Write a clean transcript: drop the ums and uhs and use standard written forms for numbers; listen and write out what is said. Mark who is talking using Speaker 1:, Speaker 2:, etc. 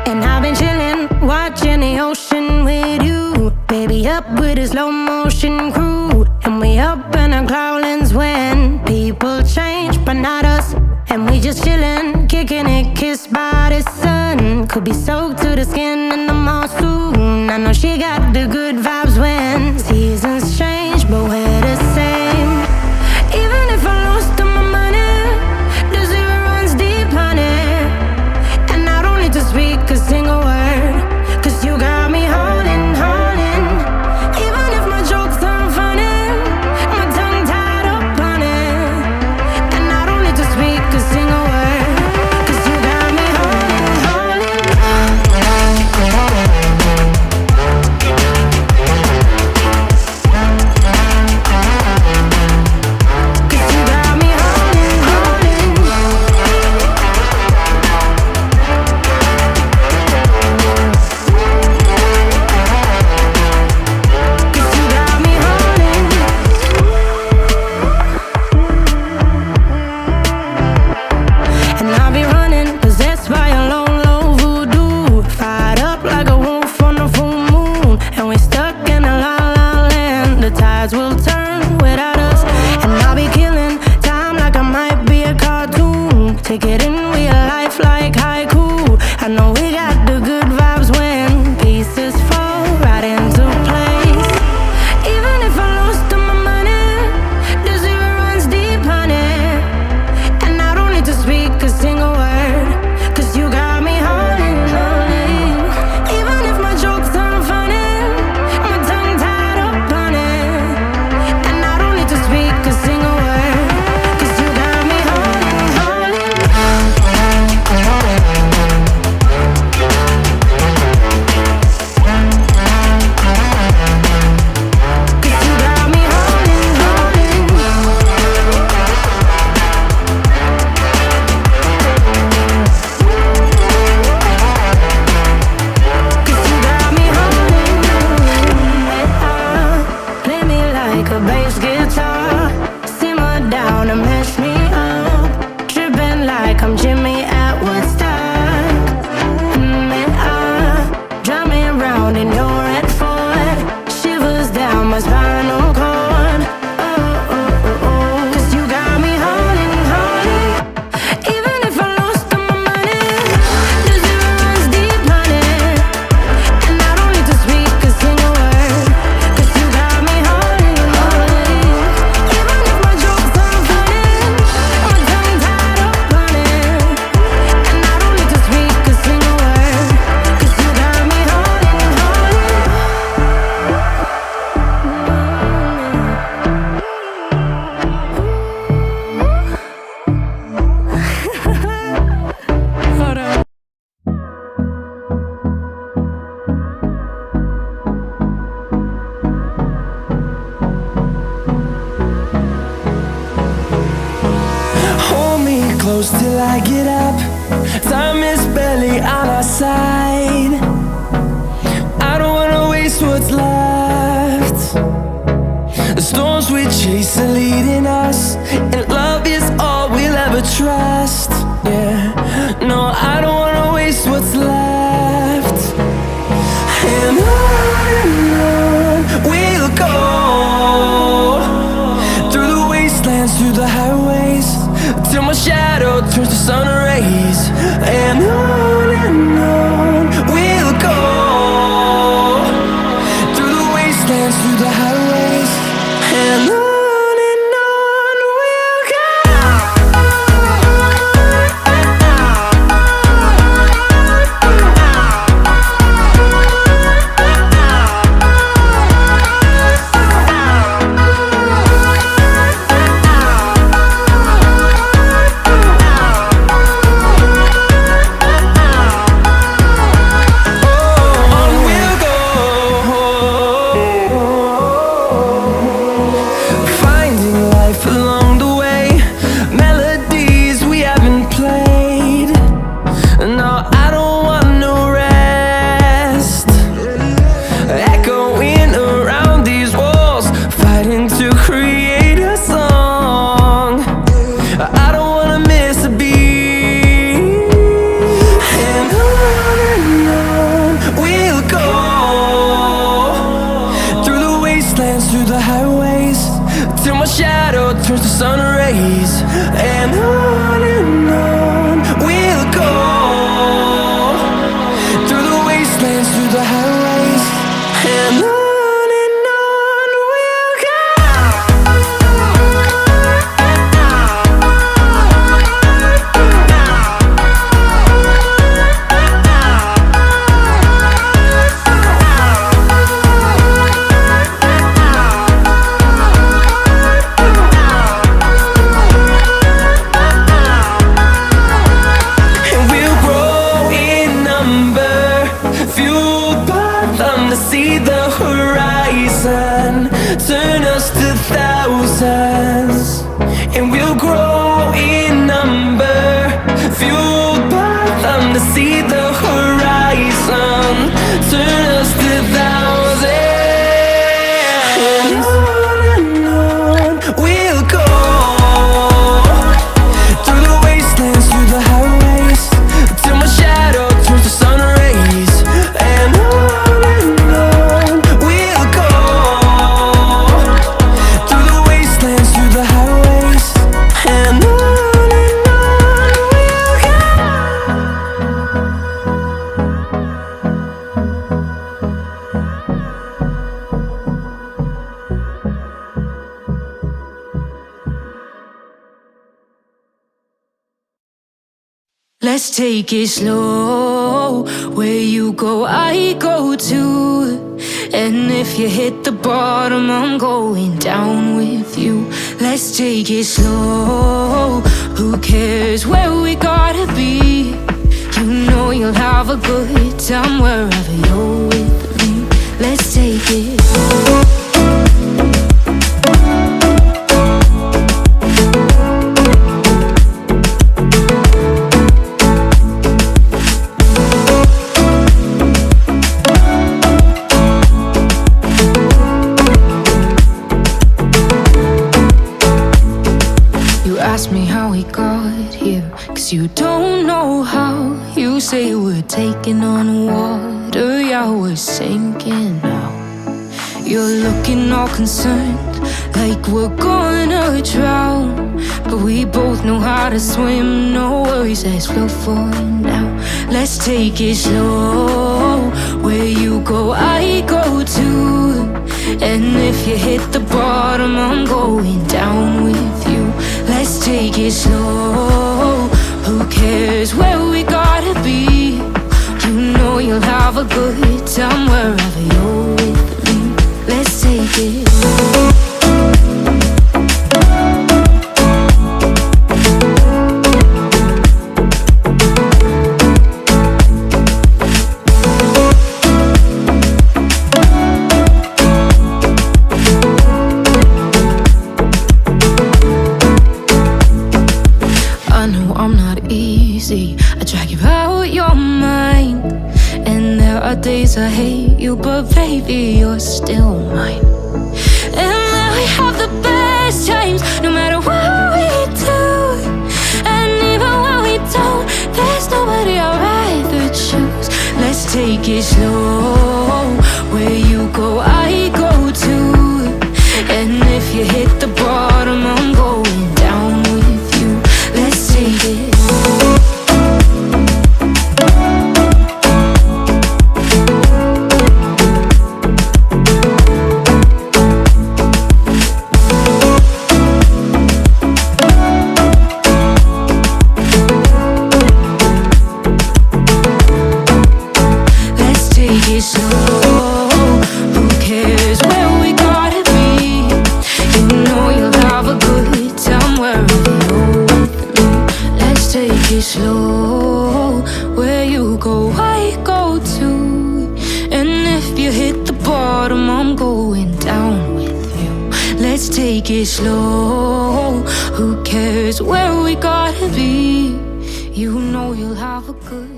Speaker 1: And I've been chillin', watching the ocean with you. Baby, up with a slow motion crew. And we up in our cloudlands when people change, but not us. And we just chillin', kicking it, kissed by the sun. Could be soaked to the skin in the monsoon. I know she got the good vibes when seasons change, but we're the same. Even if I lost all my money, the zero runs deep, honey. And I don't need to speak a single word, 'cause you got me holding, holding. Even if my jokes aren't funny, my tongue tied up on it. And I don't need to speak a single word, 'cause you got me holding, holding. 'Cause you got me holding, and I'll be running, possessed by a low, low voodoo. Fired up like a wolf on the full moon. And we stuck in a la la land. The tides will turn without us. And I'll be killing time like I might be a cartoon. Take it in real life like haiku. I know we got the good vibes when pieces fall right into place. Even if I lost all my money, the zero runs deep, honey. And I don't need to speak a single word, 'cause you got me holding, holding. Even if my jokes aren't funny, my tongue tied up on it. And I don't need to speak a single word, 'cause you got me holding, holding. 'Cause you got me holding, play me like a bass guitar, simmer down and mess me up, tripping like I'm Jimmy at Woodstock. Drive me around in your red Ford, shivers down my spinal cord. Oh, oh, oh, oh. 'Cause you got me holding, holding. Even if I lost all my money, the zero runs deep, honey. And I don't need to speak a single word, 'cause you got me holding, holding. Even if my jokes aren't funny, my tongue tied up on it. And I don't need to speak a single word, 'cause you got me holding, holding. Hold on.
Speaker 2: Hold me close till I get up. Time is barely on our side. I don't wanna waste what's left. The storms we chase are leading us, and love is all we'll ever trust. Yeah, no, I don't wanna waste what's left. And on we'll go, through the wastelands, through the highways, till my shadow turns to sun rays. And on we'll go, through the wastelands, through the highways. And on we'll go. till my shadow turns to sun rays. And on we'll go, through the wastelands, through the highways. And on we'll go. See the horizon turn us to thousands, and we'll grow in number, fueled by them to see the horizon turn us to thousands. And on we'll go, through the wastelands, through the highways, till my shadow turns to sun rays. And
Speaker 1: let's take it slow. Where you go, I go too. And if you hit the bottom, I'm going down with you. Let's take it slow. Who cares where we gotta be? You know you'll have a good time wherever you're with me. Let's take it slow. Ask me how we got here, 'cause you don't know how. You say we're taking on water, yeah, we're sinking now. You're looking all concerned, like we're gonna drown. But we both know how to swim, no worries, let's float for now. Let's take it slow. Where you go, I go too. And if you hit the bottom, I'm going down with you. Let's take it slow. Who cares where we gotta be? You know you'll have a good time wherever you're with me. Let's take it slow. I drag you out your mind, and there are days I hate you, but baby, you're still mine. And then we have the best times, no matter what we do. And even when we don't, there's nobody I'd rather choose. Let's take it slow. Where you go, I go too. And if you hit the bottom, I'm going down with you. Let's take it slow. Slow, where you go, I go too. And if you hit the bottom, I'm going down with you. Let's take it slow. Who cares where we gotta be? You know you'll have a good